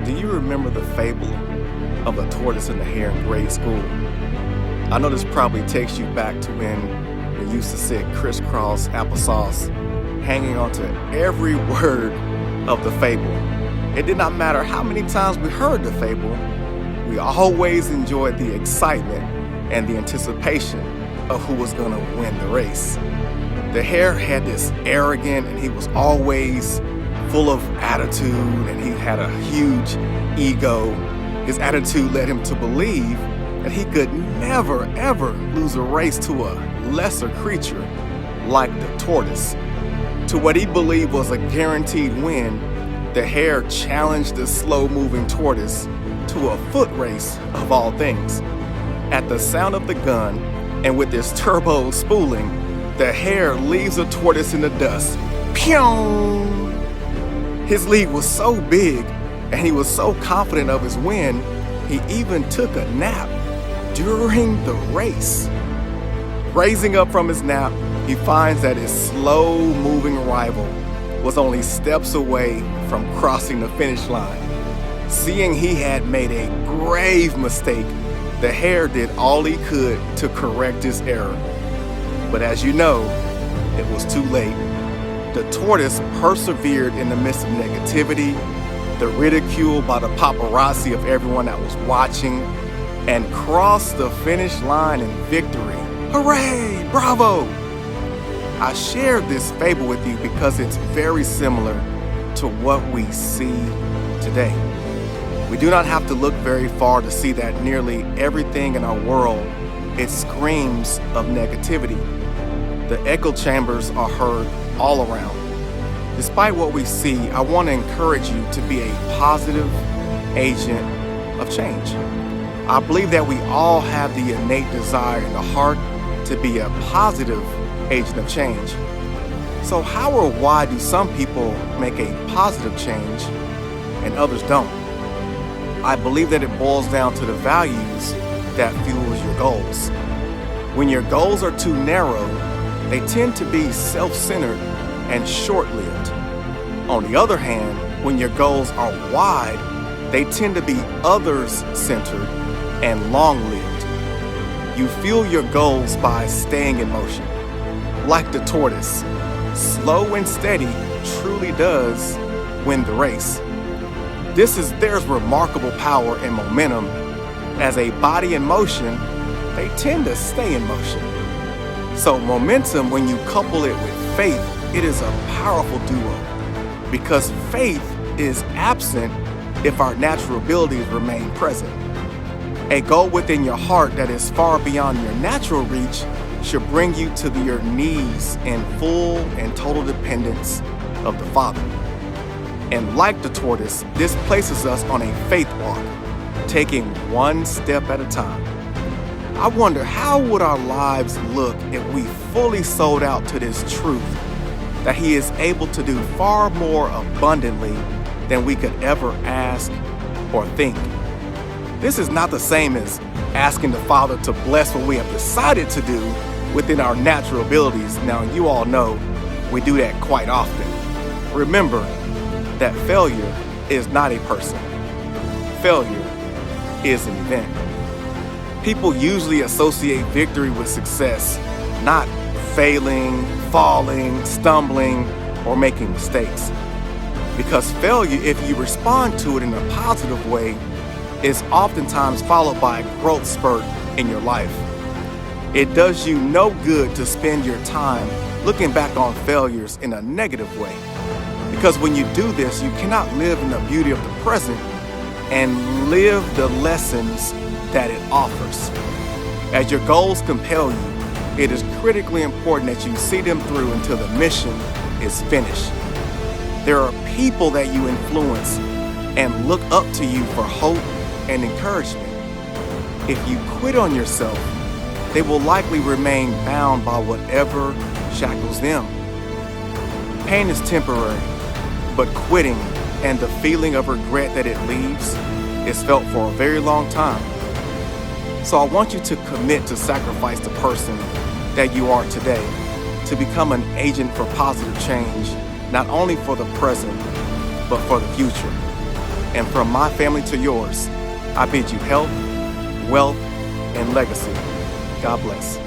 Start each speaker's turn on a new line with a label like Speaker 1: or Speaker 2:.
Speaker 1: Do you remember the fable of the tortoise and the hare in grade school? I know this probably takes you back to when we used to sit crisscross applesauce, hanging on to every word of the fable. It did not matter how many times we heard the fable, we always enjoyed the excitement and the anticipation of who was going to win the race. The hare had this arrogant, and he was always full of attitude, and he had a huge ego. His attitude led him to believe that he could never, ever lose a race to a lesser creature like the tortoise. To what he believed was a guaranteed win, the hare challenged the slow-moving tortoise to a foot race of all things. At the sound of the gun, and with his turbo spooling, the hare leaves the tortoise in the dust. Pew! His lead was so big, and he was so confident of his win, he even took a nap during the race. Raising up from his nap, he finds that his slow-moving rival was only steps away from crossing the finish line. Seeing he had made a grave mistake, the hare did all he could to correct his error. But as you know, it was too late. The tortoise persevered in the midst of negativity, the ridicule by the paparazzi of everyone that was watching, and crossed the finish line in victory. Hooray! Bravo! I shared this fable with you because it's very similar to what we see today. We do not have to look very far to see that nearly everything in our world, it screams of negativity. The echo chambers are heard all around. Despite what we see, I want to encourage you to be a positive agent of change. I believe that we all have the innate desire in the heart to be a positive agent of change. So how or why do some people make a positive change and others don't? I believe that it boils down to the values that fuels your goals. When your goals are too narrow, they tend to be self-centered and short-lived. On the other hand, when your goals are wide, they tend to be others-centered and long-lived. You fuel your goals by staying in motion. Like the tortoise, slow and steady truly does win the race. There's remarkable power and momentum. As a body in motion, they tend to stay in motion. So momentum, when you couple it with faith, it is a powerful duo. Because faith is absent if our natural abilities remain present. A goal within your heart that is far beyond your natural reach should bring you to your knees in full and total dependence of the Father. And like the tortoise, this places us on a faith walk, taking one step at a time. I wonder, how would our lives look if we fully sold out to this truth that He is able to do far more abundantly than we could ever ask or think? This is not the same as asking the Father to bless what we have decided to do within our natural abilities. Now, you all know we do that quite often. Remember that failure is not a person. Failure is an event. People usually associate victory with success, not failing, falling, stumbling, or making mistakes. Because failure, if you respond to it in a positive way, is oftentimes followed by a growth spurt in your life. It does you no good to spend your time looking back on failures in a negative way. Because when you do this, you cannot live in the beauty of the present and live the lessons that it offers. As your goals compel you, it is critically important that you see them through until the mission is finished. There are people that you influence and look up to you for hope and encouragement. If you quit on yourself, they will likely remain bound by whatever shackles them. Pain is temporary, but quitting and the feeling of regret that it leaves is felt for a very long time. So I want you to commit to sacrifice the person that you are today to become an agent for positive change, not only for the present, but for the future. And from my family to yours, I bid you health, wealth, and legacy. God bless.